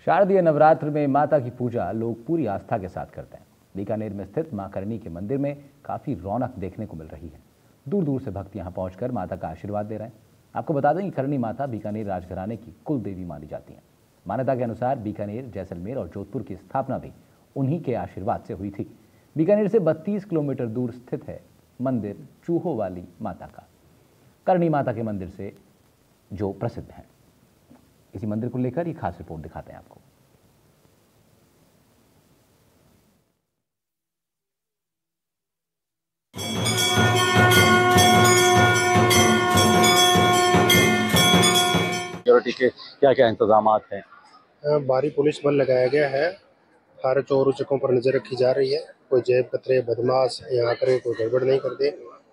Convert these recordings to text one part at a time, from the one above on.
शारदीय नवरात्र में माता की पूजा लोग पूरी आस्था के साथ करते हैं। बीकानेर में स्थित मां करणी के मंदिर में काफी रौनक देखने को मिल रही है। दूर दूर से भक्त यहां पहुंचकर माता का आशीर्वाद ले रहे हैं। आपको बता दें कि करणी माता बीकानेर राजघराने की कुल देवी मानी जाती हैं। मान्यता के अनुसार बीकानेर, जैसलमेर और जोधपुर की स्थापना भी उन्हीं के आशीर्वाद से हुई थी। बीकानेर से 32 किलोमीटर दूर स्थित है मंदिर चूहों वाली माता का। करणी माता के मंदिर से जो प्रसिद्ध है, इसी मंदिर को लेकर ये खास रिपोर्ट दिखाते हैं आपको। सिक्योरिटी के क्या क्या इंतजाम हैं? भारी पुलिस बल लगाया गया है। हर चोरों चक्कों पर नजर रखी जा रही है। कोई जेब कतरे बदमाश यहाँ करे कोई गड़बड़ नहीं कर दे,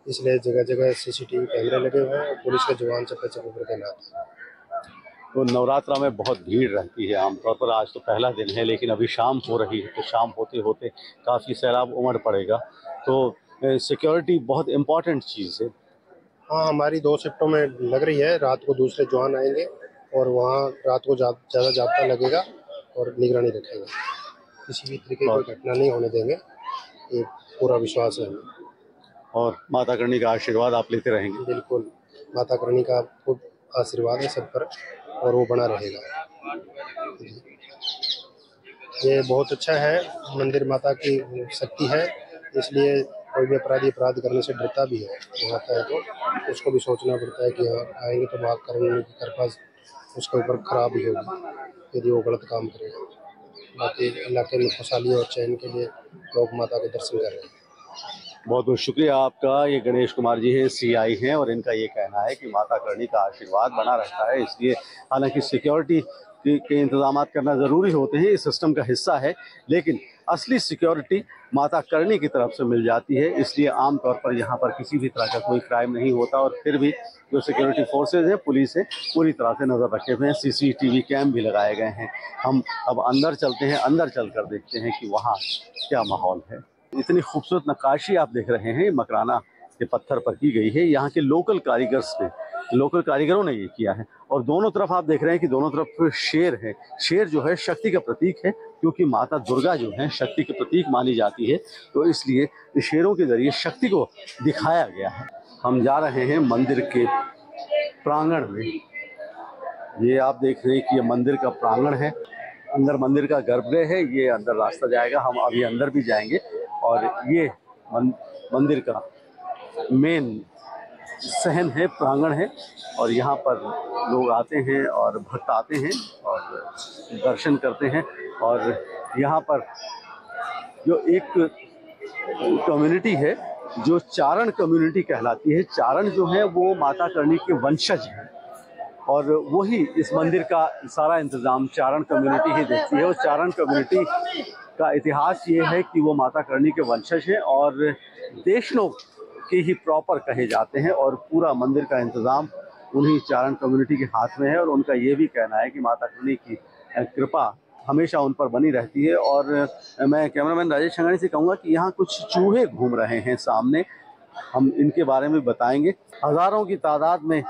इसलिए जगह जगह सीसीटीवी कैमरे लगे हुए हैं और पुलिस के जवान चप्पे चप्पे पर तैनात हैं। तो नवरात्रा में बहुत भीड़ रहती है आमतौर पर। आज तो पहला दिन है, लेकिन अभी शाम हो रही है, तो शाम होते होते काफ़ी सैलाब उमड़ पड़ेगा। तो सिक्योरिटी बहुत इम्पोर्टेंट चीज़ है। हाँ, हमारी 2 शिफ्टों में लग रही है। रात को दूसरे जवान आएंगे और वहाँ रात को ज़्यादा जाब्ता लगेगा और निगरानी रखेंगे। किसी भी तरीके की कोई घटना नहीं होने देंगे, ये पूरा विश्वास है हमें। और माता करणी का आशीर्वाद आप लेते रहेंगे? बिल्कुल, माता करणी का खूब आशीर्वाद है सब पर और वो बना रहेगा। ये बहुत अच्छा है, मंदिर माता की शक्ति है, इसलिए कोई भी अपराधी अपराध करने से डरता भी है। वो आता है तो उसको भी सोचना पड़ता है कि हाँ आएंगे तो माँ करणी की कृपा उसके ऊपर खराब ही होगी यदि वो गलत काम करेगा। बाकी इलाके में खुशहाली और चैन के लिए लोग माता के दर्शन कर रहे हैं। बहुत बहुत शुक्रिया आपका। ये गणेश कुमार जी है, सीआई हैं, और इनका ये कहना है कि माता करणी का आशीर्वाद बना रहता है, इसलिए हालांकि सिक्योरिटी के इंतजाम करना ज़रूरी होते हैं, इस सिस्टम का हिस्सा है, लेकिन असली सिक्योरिटी माता करणी की तरफ से मिल जाती है। इसलिए आमतौर पर यहाँ पर किसी भी तरह का कोई क्राइम नहीं होता। और फिर भी जो सिक्योरिटी फोर्सेज हैं, पुलिस है, पूरी तरह से नज़र रखे हुए हैं। सीसीटीवी कैम भी लगाए गए हैं। हम अब अंदर चलते हैं, अंदर चलकर देखते हैं कि वहाँ क्या माहौल है। इतनी खूबसूरत नक्काशी आप देख रहे हैं, मकराना के पत्थर पर की गई है। यहाँ के लोकल कारीगरों ने ये किया है। और दोनों तरफ आप देख रहे हैं कि दोनों तरफ शेर है। शेर जो है शक्ति का प्रतीक है, क्योंकि माता दुर्गा जो है शक्ति के प्रतीक मानी जाती है, तो इसलिए शेरों के जरिए शक्ति को दिखाया गया है। हम जा रहे हैं मंदिर के प्रांगण में। ये आप देख रहे हैं कि ये मंदिर का प्रांगण है। अंदर मंदिर का गर्भगृह है, ये अंदर रास्ता जाएगा, हम अभी अंदर भी जाएंगे। और ये मंदिर का मेन सहन है, प्रांगण है, और यहाँ पर लोग आते हैं और भक्त आते हैं और दर्शन करते हैं। और यहाँ पर जो एक कम्युनिटी है, जो चारण कम्युनिटी कहलाती है, चारण जो है वो माता करणी के वंशज हैं, और वही इस मंदिर का सारा इंतज़ाम चारण कम्युनिटी ही देखती है। और चारण कम्युनिटी का इतिहास ये है कि वो माता करणी के वंशज हैं और देशनोक के ही प्रॉपर कहे जाते हैं, और पूरा मंदिर का इंतज़ाम उन्हीं चारण कम्युनिटी के हाथ में है। और उनका ये भी कहना है कि माता करणी की कृपा हमेशा उन पर बनी रहती है। और मैं कैमरामैन राजेश संघानी से कहूँगा कि यहाँ कुछ चूहे घूम रहे हैं सामने, हम इनके बारे में बताएंगे। हज़ारों की तादाद में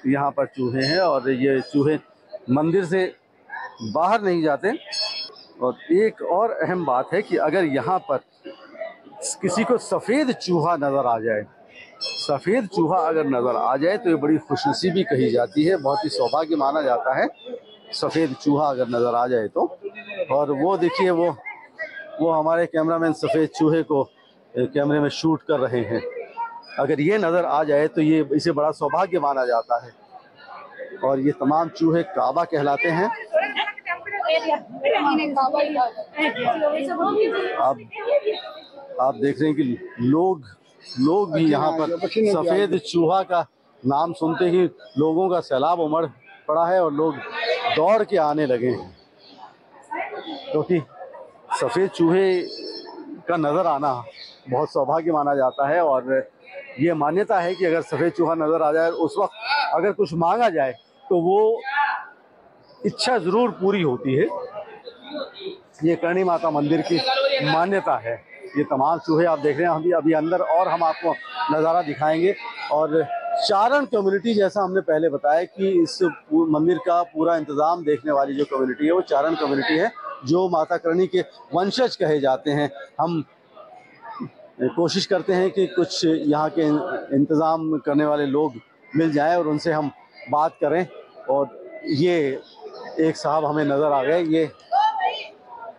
यहाँ पर चूहे हैं, और ये चूहे मंदिर से बाहर नहीं जाते। और एक और अहम बात है कि अगर यहाँ पर किसी को सफ़ेद चूहा नज़र आ जाए, सफ़ेद चूहा अगर नज़र आ जाए तो ये बड़ी खुशनसीबी कही जाती है, बहुत ही सौभाग्य माना जाता है सफ़ेद चूहा अगर नज़र आ जाए तो। और वो देखिए, वो हमारे कैमरामैन सफ़ेद चूहे को कैमरे में शूट कर रहे हैं। अगर ये नज़र आ जाए तो ये इसे बड़ा सौभाग्य माना जाता है। और ये तमाम चूहे काबा कहलाते हैं। आप देख रहे हैं कि लोग भी यहाँ पर सफ़ेद चूहा का नाम सुनते ही लोगों का सैलाब उमड़ पड़ा है और लोग दौड़ के आने लगे हैं, क्योंकि सफ़ेद चूहे का नज़र आना बहुत सौभाग्य माना जाता है। और ये मान्यता है कि अगर सफ़ेद चूहा नज़र आ जाए, उस वक्त अगर कुछ मांगा जाए तो वो इच्छा ज़रूर पूरी होती है। ये करणी माता मंदिर की मान्यता है। ये तमाम चूहे आप देख रहे हैं, अभी अंदर और हम आपको नज़ारा दिखाएंगे। और चारण कम्युनिटी, जैसा हमने पहले बताया कि इस मंदिर का पूरा इंतजाम देखने वाली जो कम्युनिटी है वो चारण कम्युनिटी है, जो माता करणी के वंशज कहे जाते हैं। हम कोशिश करते हैं कि कुछ यहाँ के इंतज़ाम करने वाले लोग मिल जाएं और उनसे हम बात करें। और ये एक साहब हमें नज़र आ गए,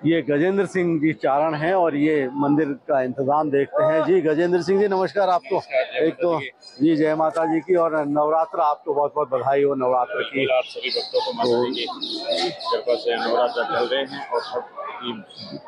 ये गजेंद्र सिंह जी चारण हैं और ये मंदिर का इंतज़ाम देखते हैं। जी गजेंद्र सिंह जी, नमस्कार आपको। एक तो जी जय माता जी की, और नवरात्र आपको बहुत बहुत बधाई हो नवरात्र की। आप सभी भक्तों को माता जी की कृपा से नवरात्र चल रहे हैं। और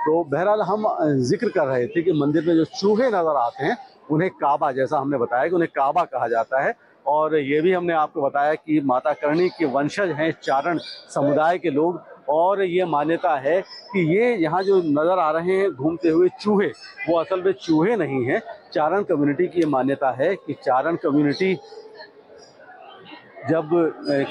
तो बहरहाल हम जिक्र कर रहे थे कि मंदिर में जो चूहे नजर आते हैं उन्हें काबा, जैसा हमने बताया कि उन्हें काबा कहा जाता है। और ये भी हमने आपको बताया कि माता करणी के वंशज हैं चारण समुदाय के लोग, और ये मान्यता है कि ये यहाँ जो नज़र आ रहे हैं घूमते हुए चूहे, वो असल में चूहे नहीं हैं। चारण कम्युनिटी की ये मान्यता है कि चारण कम्युनिटी जब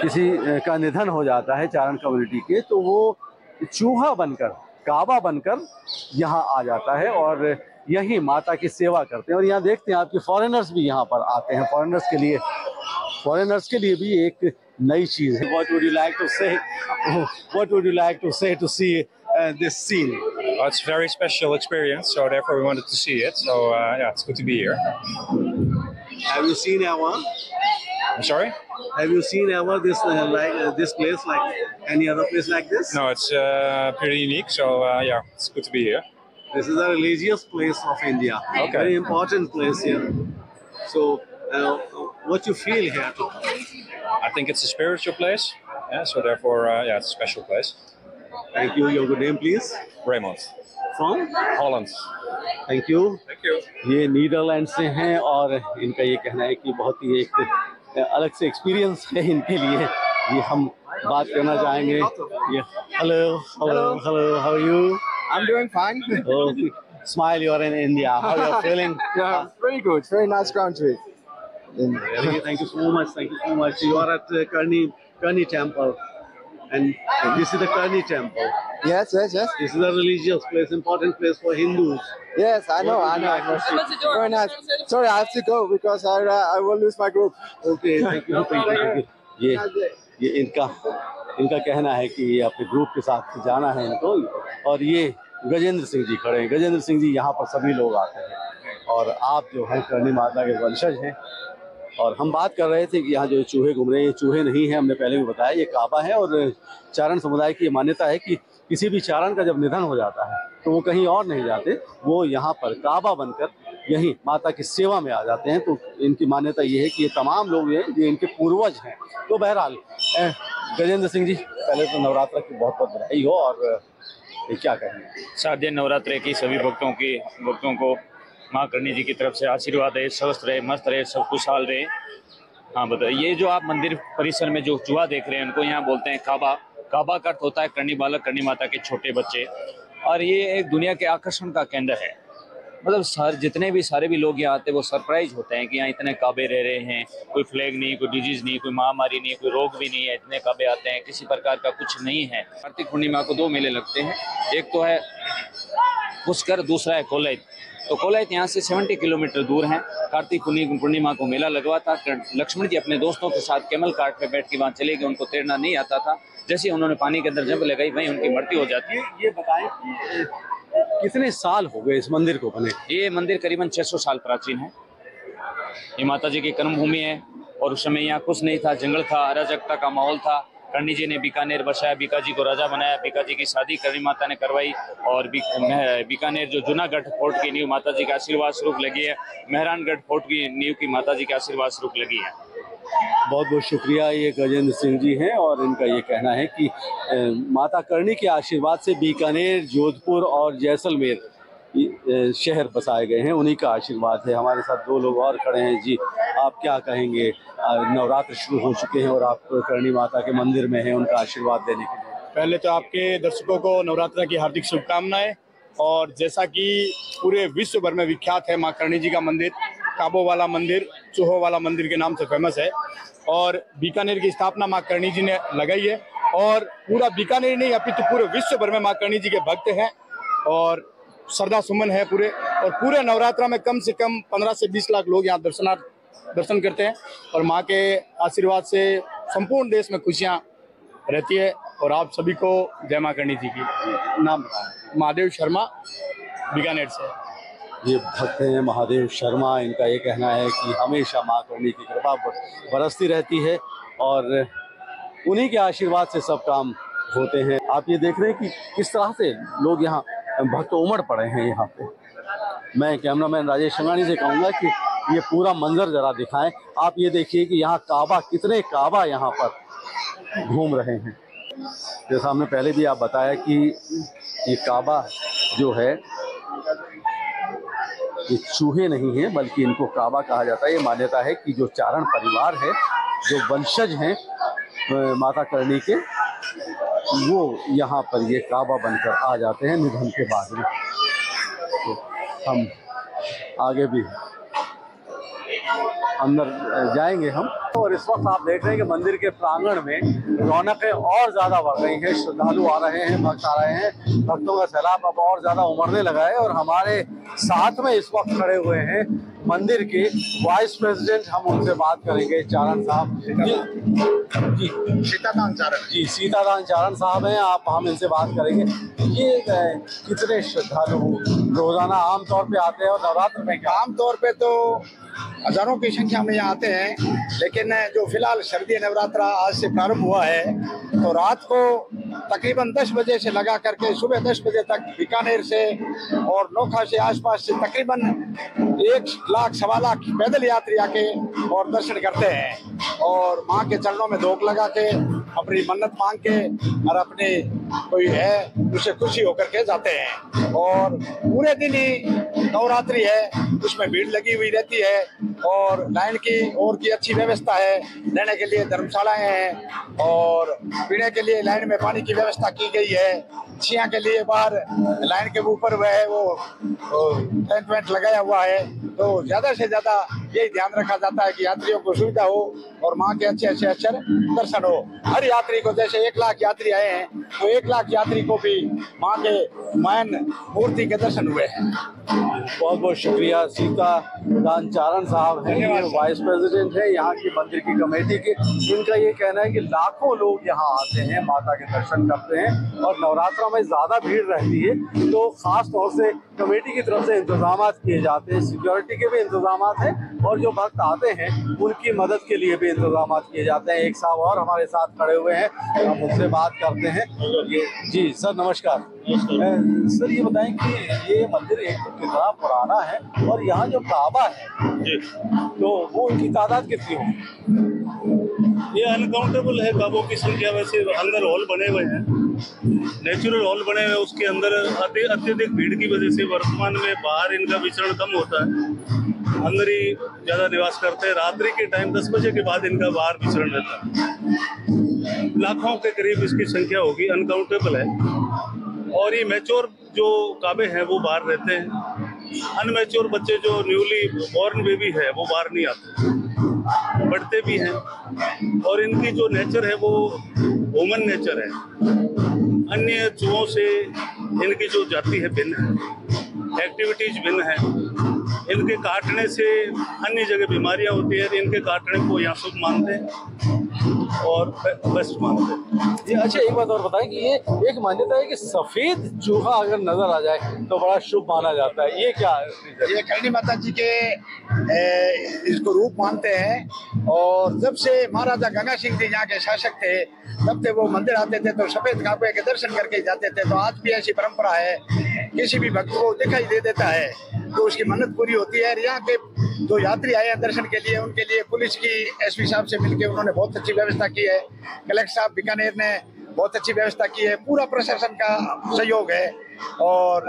किसी का निधन हो जाता है चारण कम्युनिटी के, तो वो चूहा बनकर, काबा बनकर यहाँ आ जाता है और यही माता की सेवा करते हैं। और यहाँ देखते हैं आपके फॉरेनर्स भी यहाँ पर आते हैं। फॉरेनर्स के लिए भी एक नई चीज़ है। What would you like to say? What would you like to say to see this scene? Well, it's a very special experience, so therefore we wanted to see it. So yeah, it's good to be here. Have you seen ever? I'm sorry? Have you seen ever this this place, like any other place like this? No, it's pretty unique. So yeah, it's good to be here. This is a religious place of India. Okay. Very important place here. So, what you feel here? I think it's a spiritual place. Yeah, so therefore yeah, it's a special place. Thank you. Your good name, please. Raymond. From Holland. Thank you. Thank you. ये Netherlands से हैं और इनका ये कहना है कि बहुत ही एक अलग से एक्सपीरियंस है इनके लिए। ये हम बात करना चाहेंगे। ये hello, how are you? I'm doing fine. Oh, smile, you are in India. How are you feeling? Yeah, very good. Very nice country. Really, thank you so much. Thank you so much. You are at Karni Temple, and this is the Karni Temple. Yes. This is a religious place, important place for Hindus. Yes, I know. Very nice. Sorry, I have to go because I will lose my group. Okay, thank you. ये इनका कहना है कि ये अपने group के साथ जाना है इनको। और ये गजेंद्र सिंह जी खड़े हैं। गजेंद्र सिंह जी, यहाँ पर सभी लोग आते हैं और आप जो हैं करणी माता के वंशज हैं। और हम बात कर रहे थे कि यहाँ जो चूहे घूम रहे हैं, ये चूहे नहीं हैं, हमने पहले भी बताया, ये काबा है। और चारण समुदाय की ये मान्यता है कि किसी भी चारण का जब निधन हो जाता है तो वो कहीं और नहीं जाते, वो यहाँ पर काबा बनकर यहीं माता की सेवा में आ जाते हैं। तो इनकी मान्यता ये है कि ये तमाम लोग हैं ये इनके पूर्वज हैं। तो बहरहाल गजेंद्र सिंह जी, पहले तो नवरात्र की बहुत बहुत बधाई हो। और ये क्या कहेंगे? 7 दिन नवरात्रे की सभी भक्तों को माँ करणी जी की तरफ से आशीर्वाद है, स्वस्थ रहे, मस्त रहे, सब खुशहाल रहे। हाँ बताइए, ये जो आप मंदिर परिसर में जो चूहा देख रहे हैं उनको यहाँ बोलते हैं काबा। काबा का अर्थ होता है करणी बालक, करणी माता के छोटे बच्चे। और ये एक दुनिया के आकर्षण का केंद्र है। मतलब जितने भी सारे भी लोग यहाँ आते हैं वो सरप्राइज होते हैं कि यहाँ इतने काबे रह रहे हैं, कोई फ्लैग नहीं, कोई डिजीज नहीं, कोई महामारी नहीं, कोई रोग भी नहीं है, इतने काबे आते हैं, किसी प्रकार का कुछ नहीं है। कार्तिक पूर्णिमा को 2 मेले लगते हैं, एक तो है पुष्कर, दूसरा है कोलाइत। तो कोलाइत यहाँ से 70 किलोमीटर दूर है। कार्तिक पूर्णिमा को मेला लगवा था। लक्ष्मण जी अपने दोस्तों के साथ कैमल कार्ट पे बैठ के वहाँ चले गए, उनको तैरना नहीं आता था। जैसे उन्होंने पानी के अंदर जंप लगाई वहीं उनकी मृत्यु हो जाती है। ये बताएं कि कितने साल हो गए इस मंदिर को बने? ये मंदिर करीबन 600 साल प्राचीन है। ये माता जी की कर्मभूमि है और उस समय यहाँ कुछ नहीं था, जंगल था, अराजकता का माहौल था। करणी जी ने बीकानेर बसाया, बीका जी को राजा बनाया, बीका जी की शादी करणी माता ने करवाई। और बीकानेर जो जूनागढ़ फोर्ट की नींव माता जी के आशीर्वाद स्वरूप लगी है, मेहरानगढ़ फोर्ट की नींव की माता जी के आशीर्वाद स्वरूप लगी है। बहुत बहुत शुक्रिया। ये गजेंद्र सिंह जी हैं और इनका ये कहना है कि माता करणी के आशीर्वाद से बीकानेर, जोधपुर और जैसलमेर शहर बसाए गए हैं, उन्हीं का आशीर्वाद है। हमारे साथ 2 लोग और खड़े हैं। जी, आप क्या कहेंगे? नवरात्र शुरू हो चुके हैं और आप करणी माता के मंदिर में हैं उनका आशीर्वाद देने के लिए। पहले तो आपके दर्शकों को नवरात्र की हार्दिक शुभकामनाएं। और जैसा कि पूरे विश्व भर में विख्यात है माँ करणी जी का मंदिर, काबो वाला मंदिर, चूहों वाला मंदिर के नाम से फेमस है। और बीकानेर की स्थापना माँ करणी जी ने लगाई है और पूरा बीकानेर नहीं अपितु पूरे विश्व भर में माँ करणी जी के भक्त हैं और श्रद्धा सुमन है पूरे। और पूरे नवरात्रा में कम से कम 15 से 20 लाख लोग यहाँ दर्शनार्थ दर्शन करते हैं और माँ के आशीर्वाद से संपूर्ण देश में खुशियाँ रहती है। और आप सभी को जय माँ करणी जी की। नाम बताएं। महादेव शर्मा, बीकानेर से। ये भक्त हैं महादेव शर्मा, इनका ये कहना है कि हमेशा माँ करणी की कृपा बरसती रहती है और उन्हीं के आशीर्वाद से सब काम होते हैं। आप ये देख रहे हैं कि किस तरह से लोग यहाँ भक्त उमड़ पड़े हैं यहाँ पे। मैं कैमरामैन राजेश संगानी से कहूँगा कि ये पूरा मंजर जरा दिखाएं। आप ये देखिए कि यहाँ काबा, कितने काबा यहाँ पर घूम रहे हैं। जैसा हमने पहले भी आप बताया कि ये काबा जो है ये चूहे नहीं है बल्कि इनको काबा कहा जाता है। ये मान्यता है कि जो चारण परिवार है, जो वंशज हैं माता करणी के, वो यहाँ पर ये काबा बनकर आ जाते हैं निधन के बाद में। तो हम आगे भी अंदर जाएंगे हम। और इस वक्त आप देख रहे हैं कि मंदिर के प्रांगण में रौनकें और ज़्यादा बढ़ रही हैं। श्रद्धालु आ रहे हैं, भक्त आ रहे हैं, भक्तों का सैलाब अब और ज़्यादा उमड़ने लगा है। और हमारे साथ में इस वक्त खड़े हुए हैं मंदिर के वाइस प्रेसिडेंट, हम उनसे बात करेंगे। चारण साहब जी, सीतादान चारण जी, सीतादान चारण साहब हैं। हम इनसे बात करेंगे। ये कितने श्रद्धालु रोजाना आमतौर पे आते हैं और नवरात्र में क्या? आमतौर पे तो हजारों की संख्या में यहाँ आते हैं, लेकिन जो फिलहाल शारदीय नवरात्रा आज से प्रारंभ हुआ है तो रात को तकरीबन 10 बजे से लगा करके सुबह 10 बजे तक बीकानेर से और नोखा से आसपास से तकरीबन 1 लाख सवा लाख पैदल यात्री आके और दर्शन करते हैं और माँ के चरणों में धोख लगा के अपनी मन्नत मांग के और अपने कोई है उसे खुशी होकर के जाते हैं। और पूरे दिन ही नवरात्रि है, उसमें भीड़ लगी हुई रहती है और लाइन की और की अच्छी व्यवस्था है। रहने के लिए धर्मशालाएं हैं और पीने के लिए लाइन में पानी की व्यवस्था की गई है। छिया के लिए बाहर लाइन के ऊपर वो टेंट वेंट लगाया हुआ है। तो ज्यादा से ज्यादा यही ध्यान रखा जाता है कि यात्रियों को सुविधा हो और माँ के अच्छे अच्छे अक्षर दर्शन हो। हर यात्री को, जैसे 1 लाख यात्री आए हैं तो 1 लाख यात्री को भी माँ के मान मूर्ति के दर्शन हुए हैं। बहुत बहुत शुक्रिया। सीतादान चारण साहब हैं, ये वाइस प्रेसिडेंट है यहाँ की मंदिर की कमेटी के। इनका ये कहना है कि लाखों लोग यहाँ आते हैं, माता के दर्शन करते हैं और नवरात्रा में ज़्यादा भीड़ रहती है तो ख़ास तौर से कमेटी की तरफ से इंतजाम किए जाते हैं। सिक्योरिटी के भी इंतजाम हैं और जो भक्त आते हैं उनकी मदद के लिए भी इंतजाम किए जाते हैं। एक साहब और हमारे साथ खड़े हुए हैं, हम उनसे बात करते हैं। जी सर, नमस्कार। सर ये बताएं कि ये मंदिर एक तो कितना पुराना है और यहाँ जो काबा है तो वो उनकी तादाद कितनी होगी? ये अनकाउंटेबल है काबों की संख्या। वैसे अंदर हॉल बने हुए हैं, नेचुरल हॉल बने हुए हैं, उसके अंदर अत्यधिक भीड़ की वजह से वर्तमान में बाहर इनका विचरण कम होता है, अंदर ही ज़्यादा निवास करते हैं। रात्रि के टाइम 10 बजे के बाद इनका बाहर विचरण रहता है। लाखों के करीब इसकी संख्या होगी, अनकाउंटेबल है। और ये मैच्योर जो काबे हैं वो बाहर रहते हैं। अनमैच्योर बच्चे जो न्यूली बॉर्न बेबी है वो बाहर नहीं आते, बढ़ते भी हैं। और इनकी जो नेचर है वो ह्यूमन नेचर है, अन्य चूहों से इनकी जो जाति है भिन्न है, एक्टिविटीज भिन्न है। इनके काटने से अन्य जगह बीमारियां होती है, इनके काटने को यहाँ शुभ मानते हैं और बेस्ट मानते हैं। ये अच्छा, एक बात और बताएं कि ये एक मान्यता है कि सफेद चूहा अगर नजर आ जाए तो बड़ा शुभ माना जाता है, ये क्या? ये करणी माता जी के इसको रूप मानते हैं। और जब से महाराजा गंगा सिंह जी यहाँ के शासक थे तब से वो मंदिर आते थे तो सफेद काबे के दर्शन करके जाते थे। तो आज भी ऐसी परंपरा है, किसी भी भक्त को दिखाई दे देता है तो उसकी मन्नत पूरी होती है। यहाँ के जो यात्री आए हैं दर्शन के लिए, उनके लिए पुलिस की एसपी साहब से मिलकर उन्होंने बहुत अच्छी व्यवस्था की है। कलेक्टर साहब बीकानेर ने बहुत अच्छी व्यवस्था की है। पूरा प्रशासन का सहयोग है और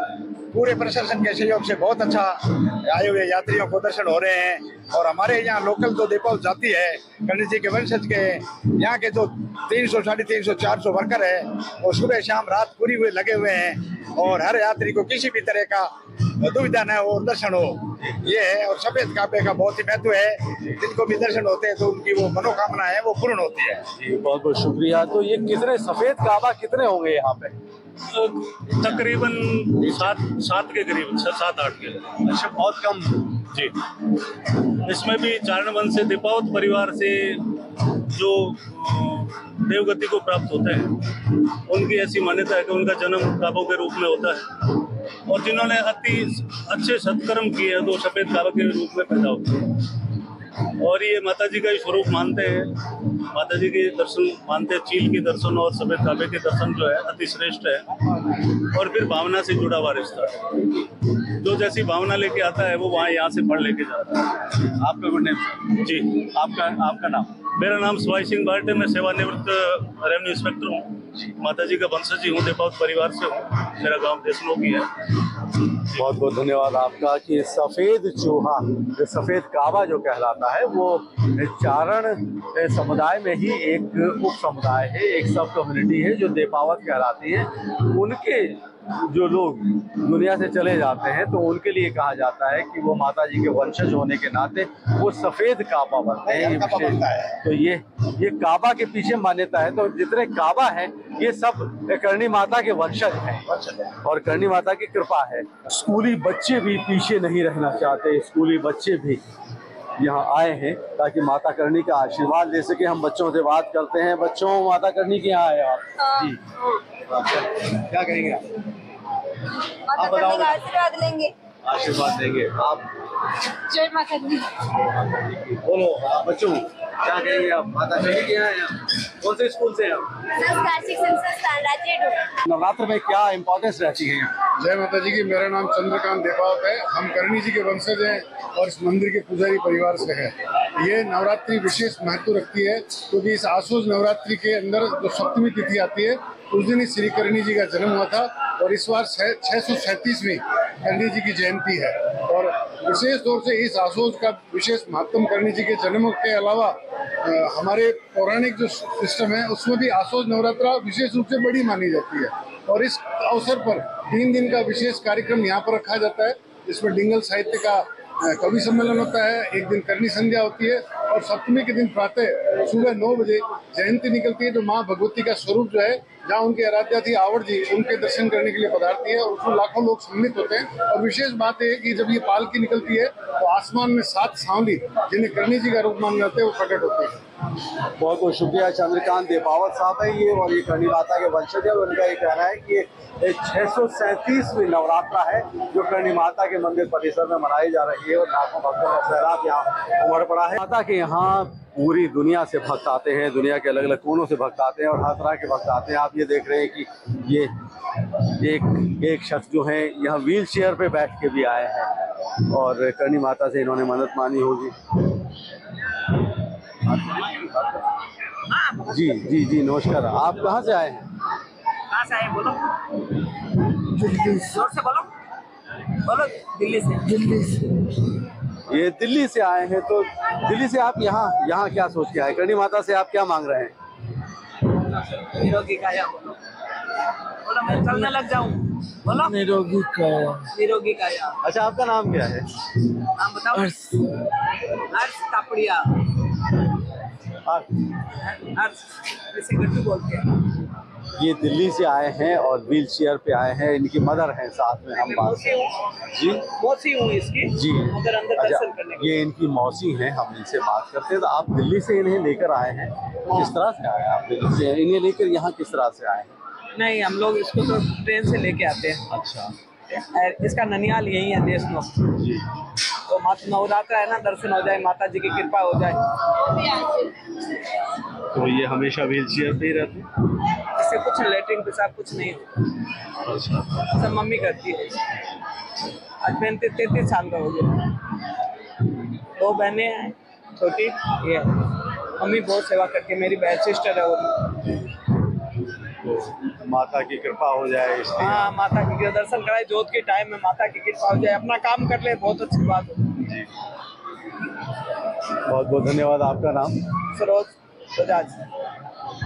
पूरे प्रशासन के सहयोग से बहुत अच्छा आए हुए यात्रियों को दर्शन हो रहे हैं। और हमारे यहाँ लोकल जो दीपावली जाती है करणी जी के वंशज के, यहाँ के जो 300, 350, 400 वर्कर है वो सुबह शाम रात पूरी हुए लगे हुए हैं और हर यात्री को किसी भी तरह का दुविधा न हो, दर्शन हो, ये है। और सफेद काबे का बहुत ही महत्व है, जिनको भी दर्शन होते हैं तो उनकी वो मनोकामना है वो पूर्ण होती है। जी बहुत बहुत शुक्रिया। तो ये कितने सफेद काबा कितने होंगे यहाँ पे? तकरीबन 7 के करीब, 7-8 के। अच्छा, बहुत कम। जी, इसमें भी चारण वंश से दीपावत परिवार से जो देवगति को प्राप्त होते हैं, उनकी ऐसी मान्यता है कि उनका जन्म काबों के रूप में होता है, और जिन्होंने अति अच्छे सत्कर्म किए हैं तो सफेद काबा के रूप में पैदा होते हैं। और ये माता जी का ही स्वरूप मानते हैं, माता जी के दर्शन मानते हैं। चील के दर्शन और सफेद काबे के दर्शन जो है अति श्रेष्ठ है। और फिर भावना से जुड़ा हुआ रिश्ता है, जो जैसी भावना लेके आता है वो वहाँ यहाँ से पढ़ लेके जाता है। आपका गुड नेम? जी, आपका नाम? मेरा नाम सवाई सिंह बाल्टे, मैं सेवानिवृत्त रेवेन्यू इंस्पेक्टर हूँ। माता जी का वंशज ही हूँ, दीपावत परिवार से हूँ। मेरा गांव देशनोकी है। बहुत बहुत धन्यवाद आपका। कि सफ़ेद चूहा, जो सफ़ेद काबा जो कहलाता है, वो चारण समुदाय में ही एक उप समुदाय है, एक सब कम्युनिटी है जो दीपावत कहलाती है। उनके जो लोग दुनिया से चले जाते हैं तो उनके लिए कहा जाता है कि वो माता जी के वंशज होने के नाते वो सफ़ेद काबा बनते हैं। ये विशेष, तो ये काबा के पीछे मान्यता है। तो जितने काबा हैं ये सब करणी माता के वंशज हैं और करणी माता की कृपा है। स्कूली बच्चे भी पीछे नहीं रहना चाहते, स्कूली बच्चे भी यहाँ आए हैं ताकि माता करणी का आशीर्वाद ले सके। हम बच्चों से बात करते हैं। बच्चों, माता करणी के यहाँ आए आप? जी, क्या कहेंगे आप बताओ? आशीर्वाद लेंगे। आशीर्वाद देंगे आप? जय माता दी। बोलो बच्चों, क्या कहेंगे आप? माता करणी के यहाँ आए आप? कौन से स्कूल से आप? संस्कार शिक्षण संस्थान राज्य। नवरात्र में क्या इम्पोर्टेंस रहती है? जय माता जी की। मेरा नाम चंद्रकांत देपावत है। हम करणी जी के वंशज हैं और इस मंदिर के पुजारी परिवार से हैं। ये नवरात्रि विशेष महत्व रखती है क्योंकि इस आशुज नवरात्रि के अंदर जो सप्तमी तिथि आती है उस दिन ही श्री करणी जी का जन्म हुआ था और इस बार 637वीं करणी जी की जयंती है। और विशेष तौर से इस आशुज का विशेष महत्व करणी जी के जन्म के अलावा हमारे पौराणिक जो सिस्टम है उसमें भी आशुज नवरात्रा विशेष रूप से बड़ी मानी जाती है। और इस अवसर पर 3 दिन का विशेष कार्यक्रम यहाँ पर रखा जाता है। इसमें डिंगल साहित्य का कवि सम्मेलन होता है, एक दिन करणी संध्या होती है और सप्तमी के दिन प्रातः सुबह 9 बजे जयंती निकलती है। तो माँ भगवती का स्वरूप जो है, जहाँ उनकी आराध्या थी आवड़ जी, उनके दर्शन करने के लिए पधारती है और उसमें लाखों लोग सम्मिलित होते हैं। और विशेष बात है कि जब ये पालकी निकलती है तो आसमान में 7 सांवली, जिन्हें करणी जी का रूप माने जाते हैं, वो प्रकट होते हैं। बहुत बहुत शुक्रिया। चंद्रकांत देपावत साहब है ये, और ये करणी माता के वंशज है। उनका ये कहना है कि ये 637वीं नवरात्रा है जो करणी माता के मंदिर परिसर में मनाई जा रही है और लाखों भक्तों का सैलाब यहाँ उमड़ पड़ा है। माता के यहाँ पूरी दुनिया से भक्त आते हैं, दुनिया के अलग अलग कोनों से भक्त आते हैं और हर तरह के भक्त आते हैं। आप ये देख रहे हैं कि ये एक शख्स जो है यहाँ व्हील चेयर पे बैठ के भी आए हैं और करणी माता से इन्होंने मन्नत मानी होगी। जी जी जी, नमस्कार। आप कहाँ से आए हैं? कहाँ से आए बोलो? दिल्ली से। जोर से बोलो। दिल्ली से। दिल्ली से। ये दिल्ली से आए हैं। तो दिल्ली से आप यहाँ क्या सोच के आए? करणी माता से आप क्या मांग रहे हैं? निरोगी काया बोलो। बोलो, मैं चलने लग जाऊँ। बोलो। निरोगी काया। निरोगी काया। अच्छा, आपका नाम क्या है? नाम बताओ। हर्ष कापड़िया। ऐसे गट्टू बोलते हैं। ये दिल्ली से आए हैं और व्हील चेयर पे आए हैं। इनकी मदर हैं साथ में। हम बात जी मौसी हूँ इसकी जी। मदर अंदर दर्शन करने। ये इनकी मौसी हैं, हम इनसे बात करते हैं। तो आप दिल्ली से इन्हें लेकर आए हैं, किस तरह से आए आप दिल्ली से? इन्हें लेकर यहाँ किस तरह से आए हैं? नहीं, हम लोग इसको तो ट्रेन से लेके आते हैं। अच्छा। इसका ननियाल यही है देशनोक जी। तो माता नवरात्रा है ना, दर्शन हो जाए, माता जी की कृपा हो जाए। तो ये हमेशा व्हील चेयर पे ही रहते हैं? इससे कुछ लेटरिन पेशाब कुछ नहीं अच्छा। सब मम्मी करती है। आज 33 साल का हो गया। 2 बहनें हैं, छोटी ये मम्मी बहुत सेवा करती है। मेरी बहन सिस्टर है वो। तो माता की कृपा हो जाए इसलिए। हाँ, माता की दर्शन कराए जोत के टाइम में, माता की कृपा हो जाए, अपना काम कर ले, बहुत अच्छी बात हो जी। बहुत बहुत धन्यवाद। आपका नाम? सरोज बजाज।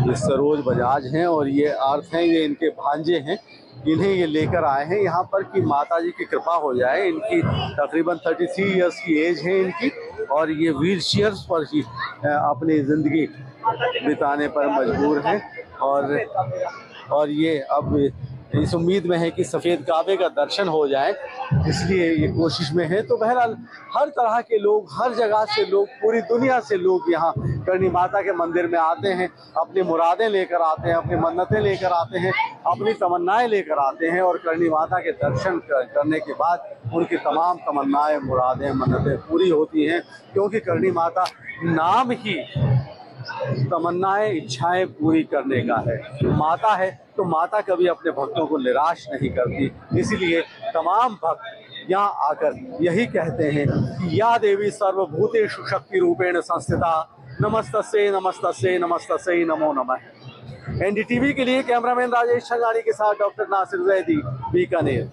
ये सरोज बजाज हैं और ये अर्थ हैं, ये इनके भांजे हैं, इन्हें ये लेकर आए हैं यहाँ पर कि माता जी की कृपा हो जाए। इनकी तकरीबन 33 इयर्स की एज है इनकी, और ये व्हील चेयर्स पर ही अपनी ज़िंदगी बिताने पर मजबूर हैं। और ये अब इस उम्मीद में है कि सफ़ेद काबे का दर्शन हो जाए, इसलिए ये कोशिश में है। तो बहरहाल हर तरह के लोग, हर जगह से लोग, पूरी दुनिया से लोग यहाँ करणी माता के मंदिर में आते हैं, अपनी मुरादें लेकर आते हैं, अपनी मन्नतें लेकर आते हैं, अपनी तमन्नाएं लेकर आते हैं, और करणी माता के दर्शन करने के बाद उनकी तमाम तमन्नाएं, मुरादें, मन्नतें पूरी होती हैं, क्योंकि करणी माता नाम ही तमन्नाएं, इच्छाएं पूरी करने का है। माता है तो माता कभी अपने भक्तों को निराश नहीं करती, इसीलिए तमाम भक्त यहाँ आकर यही कहते हैं कि या देवी सर्वभूतेषु शक्ति रूपेण संस्थिता नमस्तस्यै नमस्तस्यै नमस्तस्यै नमो नमः। एनडीटीवी के लिए कैमरामैन राजेश छंगानी के साथ डॉक्टर नासिर जैदी, बीकानेर।